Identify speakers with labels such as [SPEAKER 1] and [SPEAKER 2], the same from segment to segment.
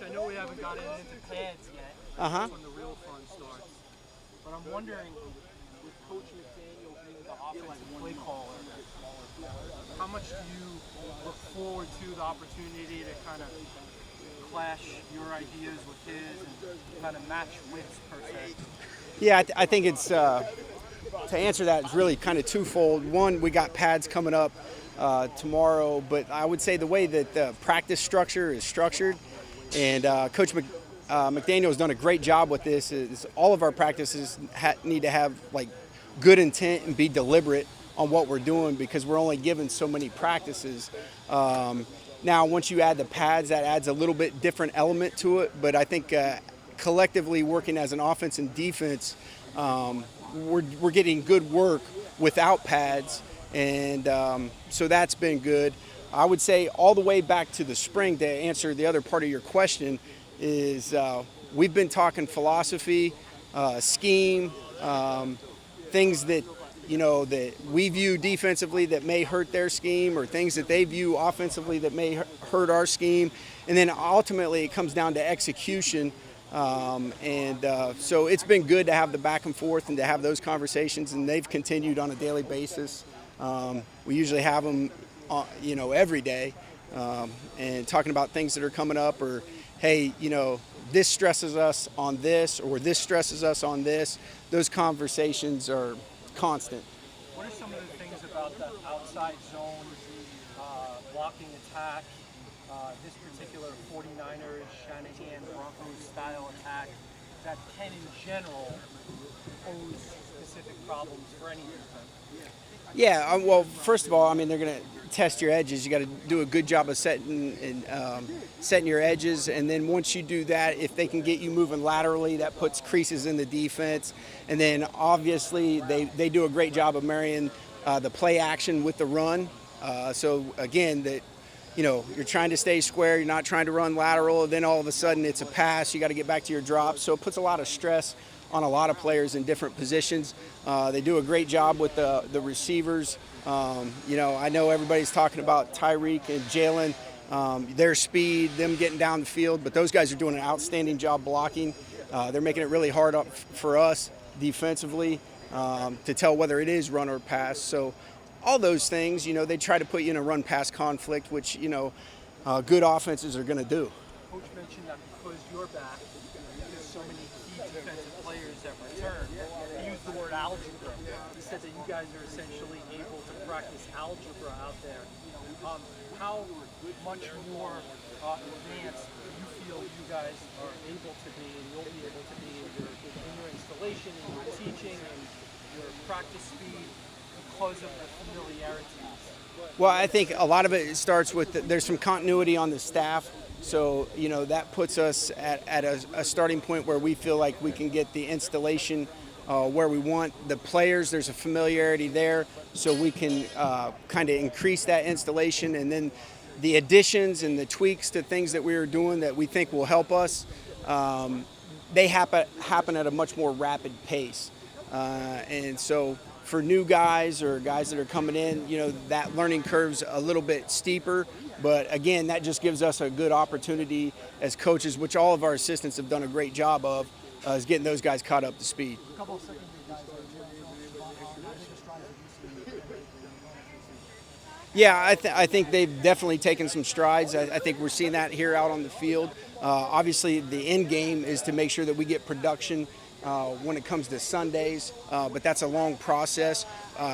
[SPEAKER 1] I know we haven't gotten into pads yet when the real fun starts, but I'm wondering, with Coach McDaniel being the offensive play caller, how much do you look forward to the opportunity to kind of clash your ideas with his and kind of match wits per se?
[SPEAKER 2] Yeah, I think it's to answer that is really kind of twofold. One, we got pads coming up tomorrow, but I would say the way that the practice structure is structured, and Coach McDaniel has done a great job with this. Is all of our practices need to have like good intent and be deliberate on what we're doing because we're only given so many practices. Now, once you add the pads, that adds a little bit different element to it. But I think collectively working as an offense and defense, we're getting good work without pads, and so that's been good. I would say all the way back to the spring, to answer the other part of your question, is we've been talking philosophy, scheme, things that that we view defensively that may hurt their scheme, or things that they view offensively that may hurt our scheme, and then ultimately it comes down to execution. So it's been good to have the back and forth and to have those conversations, and they've continued on a daily basis. We usually have them, every day, and talking about things that are coming up, or hey, this stresses us on this, or this stresses us on this. Those conversations are constant.
[SPEAKER 1] What are some of the things about the outside zone blocking attack, this particular 49ers, Shanahan, Broncos style attack, that can in general pose specific problems for any defense?
[SPEAKER 2] Yeah, well, first of all, they're going to test your edges. You got to do a good job of setting your edges, and then once you do that, if they can get you moving laterally, that puts creases in the defense. And then obviously they do a great job of marrying the play action with the run. So again, that you're trying to stay square, you're not trying to run lateral, and then all of a sudden it's a pass. You got to get back to your drop. So it puts a lot of stress on a lot of players in different positions. They do a great job with the receivers. I know everybody's talking about Tyreek and Jalen, their speed, them getting down the field, but those guys are doing an outstanding job blocking. They're making it really hard for us defensively to tell whether it is run or pass. So all those things, they try to put you in a run-pass conflict, which, good offenses are going to do.
[SPEAKER 1] Coach mentioned that because you're back, there's so many key defensive players that return. He used the word algebra. He said that you guys are essentially able to practice algebra out there. How much more advanced do you feel you guys are able to be, and you'll be able to be in your installation, in your teaching, and your practice speed because of the familiarities?
[SPEAKER 2] Well, I think a lot of it starts with there's some continuity on the staff. So, that puts us at a starting point where we feel like we can get the installation where we want. The players, there's a familiarity there, so we can kind of increase that installation. And then the additions and the tweaks to things that we are doing that we think will help us, they happen at a much more rapid pace. And so for new guys or guys that are coming in, that learning curve's a little bit steeper. But again, that just gives us a good opportunity as coaches, which all of our assistants have done a great job of, is getting those guys caught up to speed. Yeah, I think they've definitely taken some strides. I think we're seeing that here out on the field. Obviously, the end game is to make sure that we get production when it comes to Sundays, but that's a long process.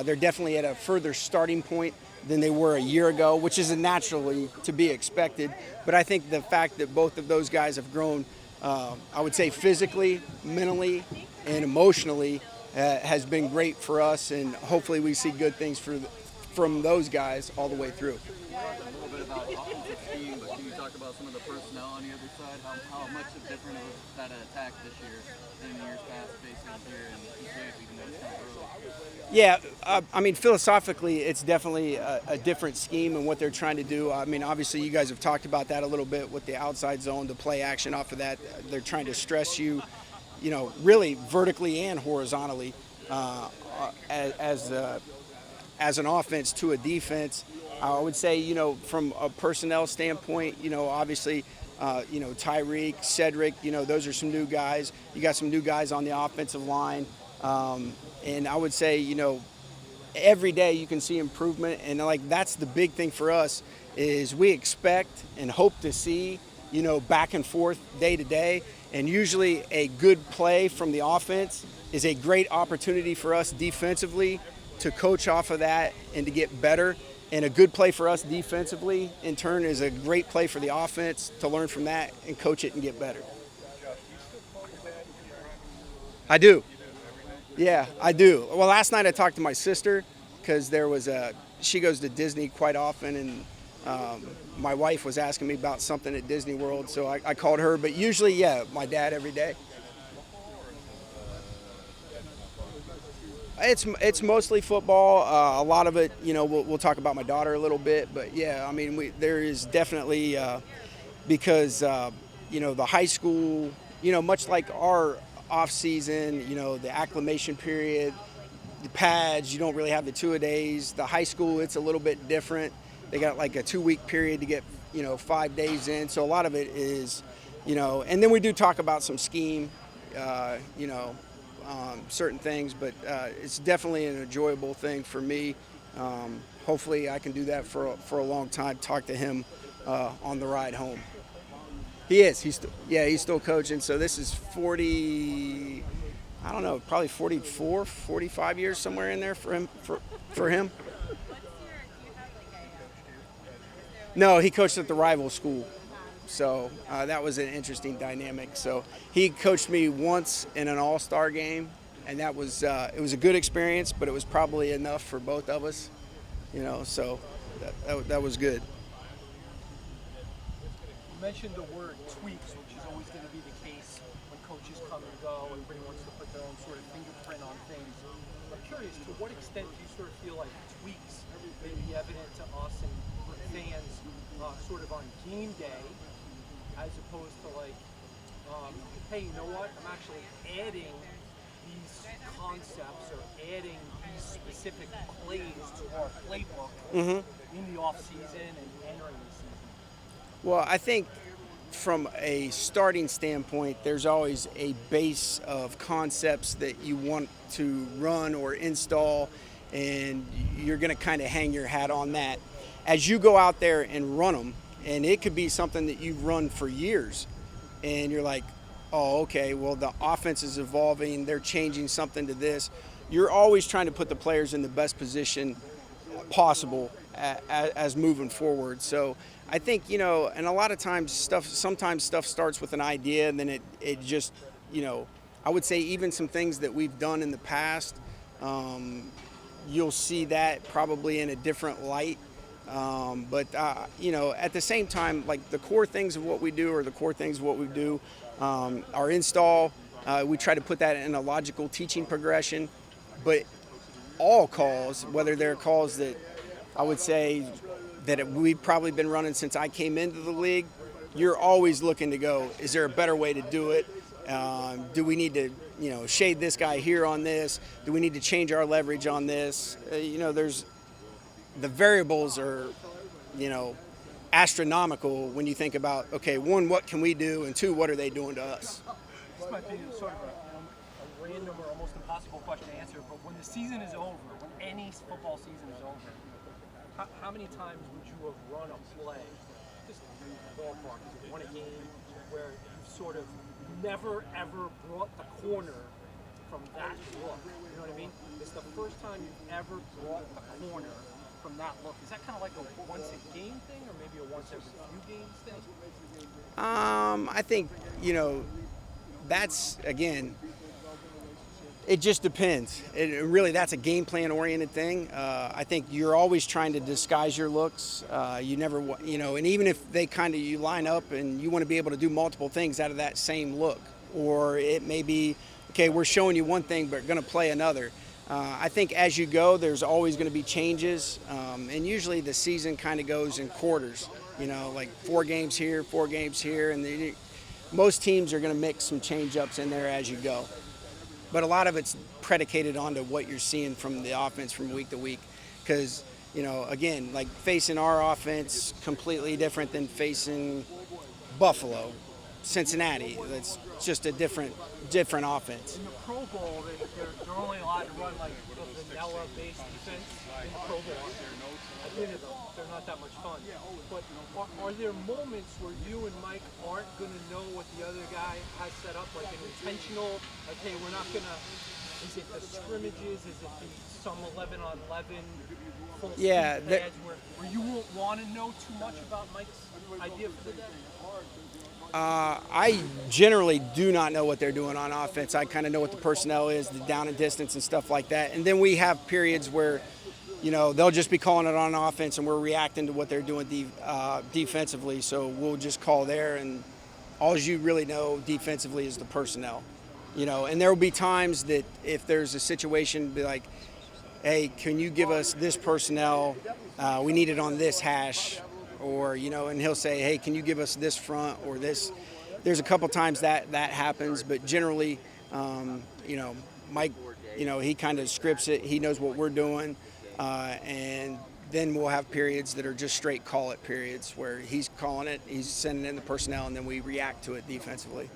[SPEAKER 2] They're definitely at a further starting point than they were a year ago, which is naturally to be expected. But I think the fact that both of those guys have grown, I would say physically, mentally, and emotionally, has been great for us, and hopefully we see good things from those guys all the way through.
[SPEAKER 3] You talked a little bit about offensive scheme, but can you talk about some of the personnel on the other side? How much different is that attack this year than years past facing here in PCF, even though it's kind of early?
[SPEAKER 2] Yeah, philosophically, it's definitely a different scheme and what they're trying to do. Obviously, you guys have talked about that a little bit with the outside zone, the play action off of that. They're trying to stress you, really vertically and horizontally as an offense to a defense. I would say, from a personnel standpoint, obviously Tyreek, Cedric, those are some new guys. You got some new guys on the offensive line. And I would say, every day you can see improvement. And like, that's the big thing for us is we expect and hope to see, back and forth day to day. And usually a good play from the offense is a great opportunity for us defensively to coach off of that and to get better. And a good play for us defensively, in turn, is a great play for the offense to learn from that and coach it and get better. I do. Yeah, I do. Well, last night I talked to my sister because she goes to Disney quite often, and my wife was asking me about something at Disney World, so I called her. But usually, yeah, my dad every day. It's mostly football. A lot of it, we'll talk about my daughter a little bit, but yeah, I mean, there is definitely because the high school, much like our off season, the acclimation period, the pads, you don't really have the two-a-days. The high school, it's a little bit different. They got like a 2-week period to get 5 days in, so a lot of it is, and then we do talk about some scheme, certain things, but it's definitely an enjoyable thing for me. Hopefully I can do that for a long time, talk to him on the ride home. He is. He's still coaching. So this is 40, I don't know, probably 44, 45 years somewhere in there for him. No, he coached at the rival school. So that was an interesting dynamic. So he coached me once in an all-star game, and that was it was a good experience, but it was probably enough for both of us, so that was good.
[SPEAKER 1] You mentioned the word tweaks, which is always going to be the case when coaches come and go. Everybody wants to put their own sort of fingerprint on things. I'm curious, to what extent do you sort of feel like tweaks may be evident to us and fans sort of on game day, as opposed to like, hey, you know what? I'm actually adding these concepts or adding these specific plays to our playbook in the off season and entering the season.
[SPEAKER 2] Well, I think from a starting standpoint, there's always a base of concepts that you want to run or install, and you're going to kind of hang your hat on that. As you go out there and run them, and it could be something that you've run for years, and you're like, oh, okay, well, the offense is evolving, they're changing something to this. You're always trying to put the players in the best position possible as moving forward. So I think, and a lot of times sometimes stuff starts with an idea, and then it just, I would say even some things that we've done in the past, you'll see that probably in a different light. But at the same time, like the core things of what we do our install, we try to put that in a logical teaching progression, but all calls, whether they're calls that I would say that we've probably been running since I came into the league, you're always looking to go, is there a better way to do it? Do we need to, shade this guy here on this? Do we need to change our leverage on this? The variables are, astronomical when you think about, okay, one, what can we do? And two, what are they doing to us?
[SPEAKER 1] This might be sort of a random or almost impossible question to answer, but when the season is over, when any football season is over, how many times would you have run a play, just ballpark, won a game where you sort of never ever brought the corner from that look? You know what I mean? It's the first time you've ever brought the corner from that look. Is that kind of like a once a game thing, or maybe a once every few games thing?
[SPEAKER 2] I think, that's, again, it just depends. That's a game plan oriented thing. I think you're always trying to disguise your looks. You never, and even if you line up and you want to be able to do multiple things out of that same look, or it may be, okay, we're showing you one thing, but going to play another. I think as you go, there's always going to be changes, and usually the season kind of goes in quarters, like 4 games here, and most teams are going to mix some change-ups in there as you go. But a lot of it's predicated onto what you're seeing from the offense from week to week, because, again, like facing our offense completely different than facing Buffalo, Cincinnati. That's just a different offense.
[SPEAKER 1] In the Pro Bowl, they're only allowed to run like the vanilla-based defense in the Pro Bowl. I did it though. They're not that much fun. But are there moments where you and Mike aren't going to know what the other guy has set up, like an intentional, like, hey, we're not going to, is it the scrimmages, is it the some 11 on 11 full speed pads where you won't want to know too much about Mike's idea for the day?
[SPEAKER 2] I generally do not know what they're doing on offense. I kind of know what the personnel is, the down and distance and stuff like that. And then we have periods where, they'll just be calling it on offense and we're reacting to what they're doing defensively. So we'll just call there, and all you really know defensively is the personnel. And there will be times that if there's a situation, be like, hey, can you give us this personnel? We need it on this hash. Or, and he'll say, hey, can you give us this front or this? There's a couple times that happens, but generally, Mike, he kind of scripts it. He knows what we're doing. And then we'll have periods that are just straight call it periods where he's calling it, he's sending in the personnel, and then we react to it defensively.